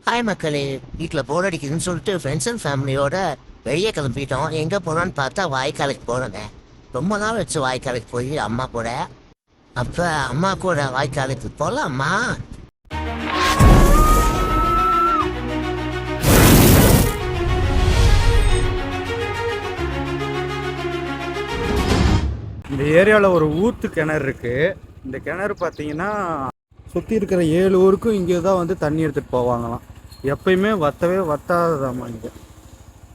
Hi மக்களே, வீட்டில் போர் அடிக்குதுன்னு சொல்லிட்டு ஃப்ரெண்ட்ஸ் அண்ட் ஃபேமிலியோட வெளியே கிளம்பிட்டோம். எங்கே போனோன்னு பார்த்தா வாய்க்காலுக்கு போனோங்க. ரொம்ப நாள் வச்சு வாய்க்காலுக்கு போய் அம்மா கூட. அப்போ அம்மா கூட வாய்க்காலுக்கு போகலாம்மா. இந்த ஏரியாவில் ஒரு ஊத்து கிணறு இருக்குது. இந்த கிணறு பார்த்தீங்கன்னா சுற்றி இருக்கிற 7 ஊருக்கும் இங்கே தான் வந்து தண்ணி எடுத்துகிட்டு போவாங்களாம். எப்பயுமே வற்றவே வற்றாததாம்மா இங்கே.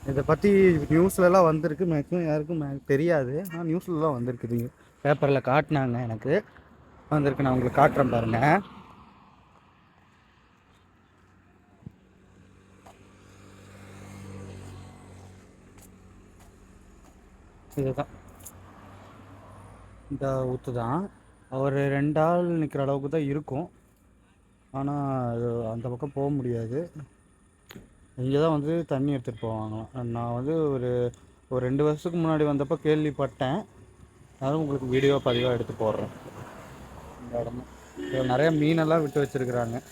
இதை பற்றி நியூஸ்லலாம் வந்திருக்கு. மேக்ஸிமம் யாருக்கும் தெரியாது. ஆனால் நியூஸ்லலாம் வந்திருக்குது, பேப்பரில் காட்டினாங்க. எனக்கு வந்திருக்கு, நான் உங்களுக்கு காட்டுறேன் பாருங்கள். இதுதான் இந்த ஊற்று தான். ஒரு 2 ஆள் நிற்கிற அளவுக்கு தான் இருக்கும். ஆனால் அது அந்த பக்கம் போக முடியாது. இங்கே தான் வந்து தண்ணி எடுத்துகிட்டு போவாங்களாம். நான் வந்து ஒரு 2 வருஷத்துக்கு முன்னாடி வந்தப்போ கேள்விப்பட்டேன். அதுவும் உங்களுக்கு வீடியோ பதிவாக எடுத்து போடுறேன். இந்த இடமும் நிறையா மீனெல்லாம் விட்டு வச்சுருக்குறாங்க.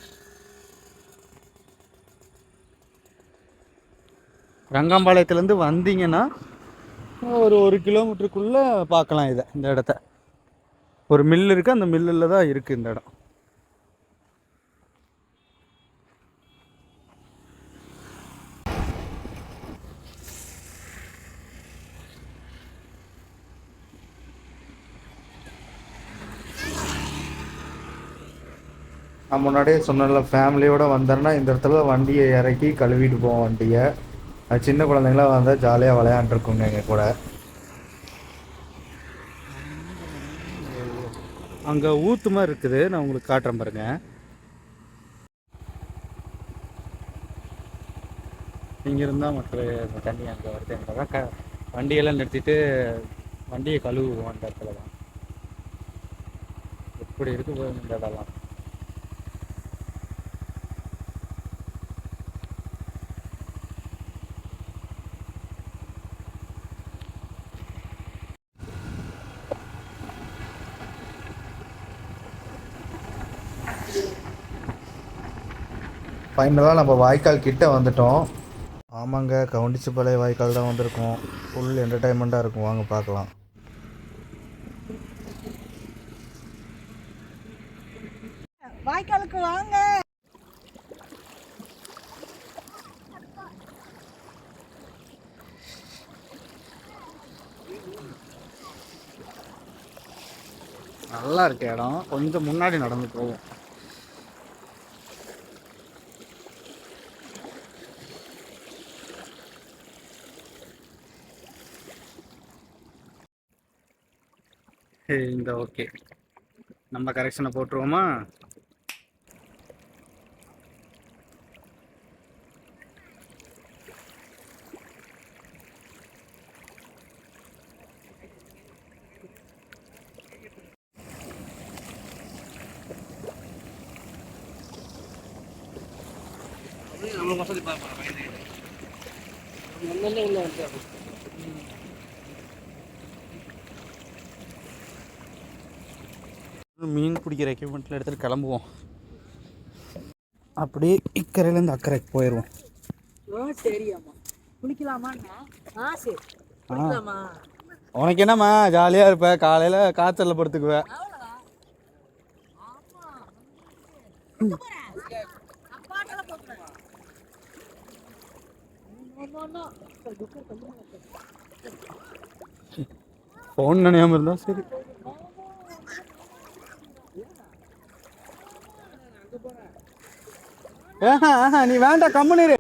ரங்கம்பாளையத்துலேருந்து வந்தீங்கன்னா ஒரு 1 கிலோமீட்டருக்குள்ளே பார்க்கலாம் இதை. இந்த இடத்த ஒரு மில் இருக்குது, அந்த மில்லில் தான் இருக்குது இந்த இடம். நான் முன்னாடியே சொன்னல, ஃபேமிலியோடு வந்தேன்னா இந்த இடத்துல வண்டியை இறக்கி கழுவிட்டு போவோம் வண்டியை. அது சின்ன குழந்தைங்களாம் வந்தால் ஜாலியாக விளையாண்டுருக்குங்க எங்கள் கூட. அங்கே ஊற்று மாதிரி இருக்குது, நான் உங்களுக்கு காட்டுறேன் பாருங்க. இங்கே இருந்தால் மக்கள் தண்ணி அங்கே வருது. தான் வண்டியெல்லாம் நிறுத்திட்டு வண்டியை கழுவுவோம் அந்த இடத்துல தான். எப்படி இருக்கு போய் இந்த இடம்லாம். ஃபைனலாக நம்ம வாய்க்கால் கிட்ட வந்துட்டோம். ஆமாங்க, கவுண்டிச்சிப்பாளைய வாய்க்கால் தான் வந்திருக்கோம். ஃபுல் என்டர்டைன்மெண்ட்டாக இருக்கும், வாங்க பார்க்கலாம். வாய்க்காலுக்கு வாங்க. நல்லா இருக்கு இடம். கொஞ்சம் முன்னாடி நடந்து போவோம். இந்த ஓகே, நம்ம கரெக்ஷனை போட்டுருவோமா? மீன் பிடிக்கிற எக்யூப்மெண்ட்டில் எடுத்துகிட்டு கிளம்புவோம். அப்படியே இக்கரையிலேருந்து அக்கறைக்கு போயிடுவோம். சரியாம்மா, குளிக்கலாமா? சரி, உனக்கு என்னம்மா ஜாலியாக இருப்ப, காலையில் காய்ச்சலில் படுத்துக்குவேன். ஃபோன் நினையாமல் இருந்தா சரி. நீ வேண்டாம், கம்முனு இரு.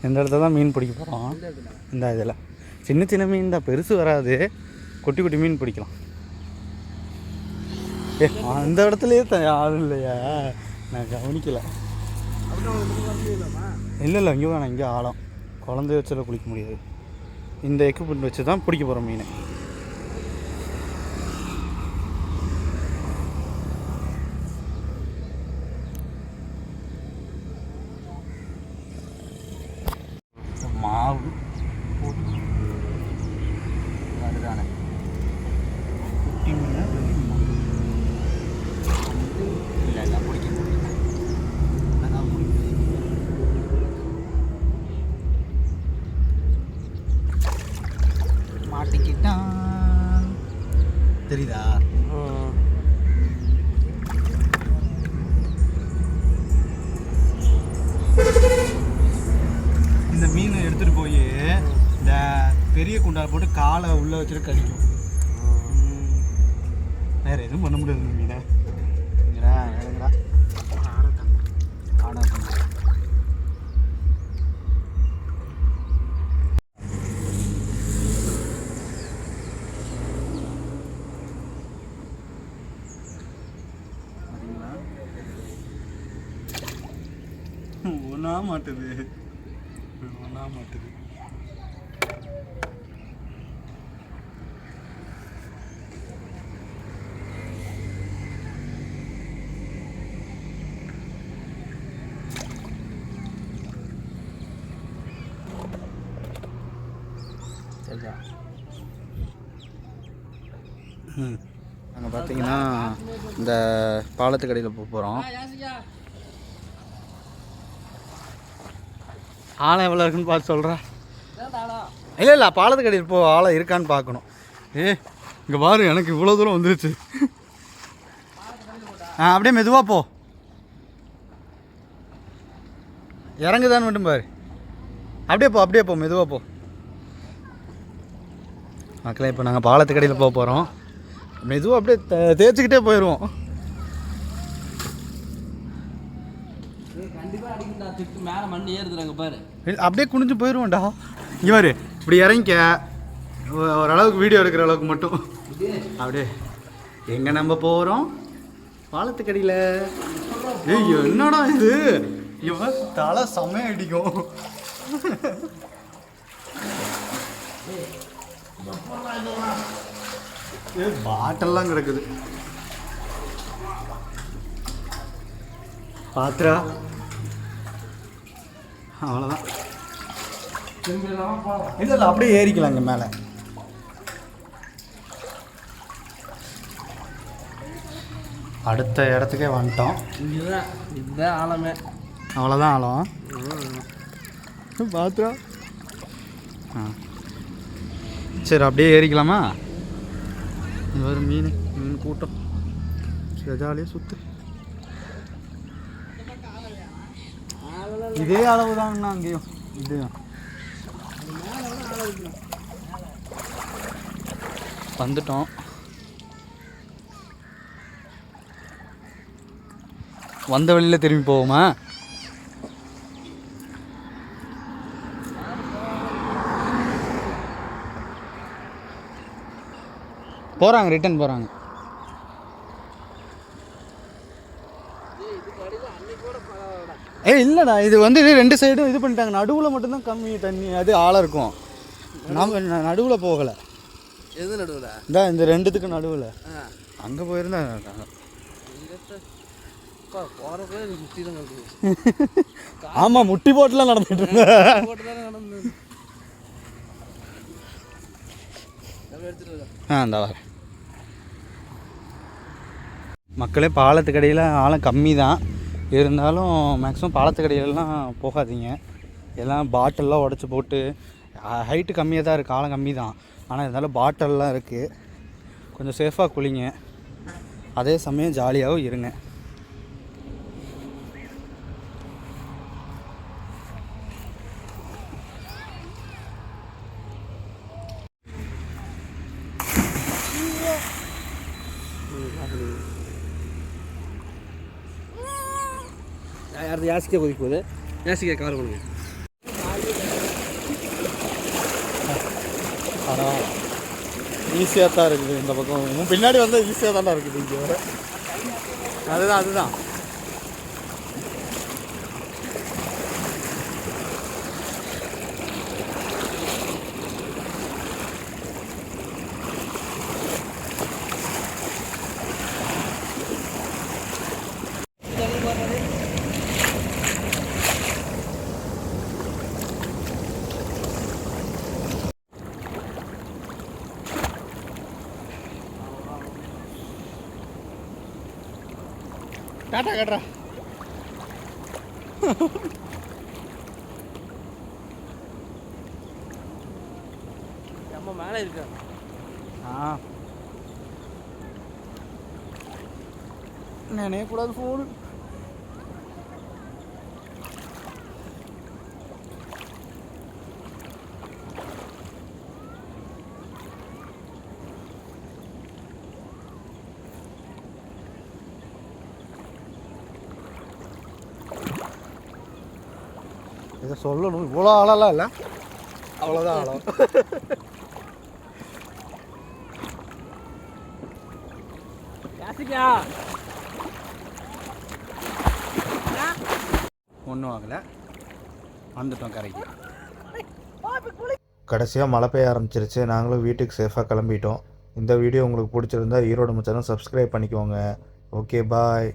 இந்த இடத்துல தான் மீன் பிடிக்க போகிறோம். இந்த இதில் சின்ன சின்ன மீன் தான், பெருசு வராது. குட்டி குட்டி மீன் பிடிக்கலாம். அந்த இடத்துலயே யாரும் இல்லையா? நான் கவனிக்கல. இல்லை இங்கே வேணாம், இங்கே ஆழம். குழந்தைய வச்சுல குளிக்க முடியாது. இந்த எக்யூப்மெண்ட் வச்சு தான் பிடிக்க போகிறோம் மீன். குண்டால் போட்டு காலை உள்ளே வச்சுட்டு கடிக்கும். வேறு எதுவும் பண்ண முடியாது மீனை. இறங்குறா ஆடா தங்க. ஒன்றா மாட்டுது. நாங்கள் பார்த்தீங்கன்னா இந்த பாலத்துக்கடியில் போக போகிறோம். ஆழம் எவ்வளோ இருக்குன்னு பார்த்து சொல்கிறேன். இல்லை பாலத்துக்கடியில் போ ஆழம் இருக்கான்னு பார்க்கணும். இங்கே பாரு, எனக்கு இவ்வளோ தூரம் வந்துருச்சு. அப்படியே மெதுவாக போ, இறங்குதான்னு மட்டும் பாரு. அப்படியே போ மெதுவாக போ. மக்களே, இப்போ நாங்கள் பாலத்துக்கடியில் போக போகிறோம். மெதுவாக அப்படியே தேய்ச்சிக்கிட்டே போயிடுவோம். அப்படியே குனிஞ்சு போயிடுவோம்டா. இங்கே பாரு, இப்படி இறங்கிக்க, ஓரளவுக்கு வீடியோ எடுக்கிற அளவுக்கு மட்டும். அப்படியே எங்கே நம்ம போகிறோம்? பாலத்துக்கடியில். என்னடா இது, இவன் தலை செமையாக அடிக்கும். பாட்டெல்லாம் கிடக்குது. பாத்திரா அவ்வளோதான். இல்லை அப்படியே ஏறிக்கலாம் இங்கே மேலே. அடுத்த இடத்துக்கே வந்துட்டோம். இதுதான் ஆழமே. அவ்வளோதான் ஆழம். பாத்திரா. சரி, அப்படியே ஏறிக்கலாமா? இது ஒரு மீன் கூட்டம். சரி, ஜாலியாக சுற்று. இதே அளவு தாங்கண்ணா அங்கேயும். இது வந்துட்டோம். வந்த வழியில் திரும்பி போவோமா? போகிறாங்க, ரிட்டன் போகிறாங்க. இல்லைடா, இது வந்து ரெண்டு சைடும் இது பண்ணிட்டாங்க. நடுவில் மட்டும்தான் கம்மி தண்ணி, அது ஆழம் இருக்கும். நம்ம நடுவில் போகலை. எது நடுவில்? இந்த ரெண்டுத்துக்கு நடுவில். அங்கே போயிருந்தா ஆமாம், முட்டி போட்டுலாம் நடந்துட்டு இருந்தேன். இந்த வர மக்களே, பாலத்துக்கடியில் ஆழம் கம்மி தான். இருந்தாலும் மேக்ஸிமம் பாலத்துக்கடியிலலாம் போகாதீங்க. எல்லாம் பாட்டிலெலாம் உடச்சி போட்டு, ஹைட்டு கம்மியாக தான் இருக்குது, ஆழம் கம்மி தான். ஆனால் இருந்தாலும் பாட்டிலெலாம் இருக்குது. கொஞ்சம் சேஃபாக குளிங்க, அதே சமயம் ஜாலியாகவும் இருங்க. யார் யாசிக்க கொதிக்க போகுது? யாசிக்க கவர் பண்ணுங்க. ஆனால் ஈஸியாக தான் இருக்குது இந்த பக்கம். பின்னாடி வந்தால் ஈஸியாக தானே இருக்குது இங்கே. அதுதான் டாட்டா கட்டுறா. நம்ம மேலே இருக்க. நினைய கூடாது ஃபோனு. இதை சொல்லணும், இவ்வளோ ஆழலாம் இல்லை, அவ்வளோதான் ஆழம். ஒன்றும் ஆகலை, வந்துட்டோம் கரைக்கு. கடைசியாக மழை பெய்ய ஆரம்பிச்சிருச்சு. நாங்களும் வீட்டுக்கு சேஃபாக கிளம்பிட்டோம். இந்த வீடியோ உங்களுக்கு பிடிச்சிருந்தா ஈரோடு மச்சானை சப்ஸ்கிரைப் பண்ணிக்கோங்க. ஓகே, பாய்.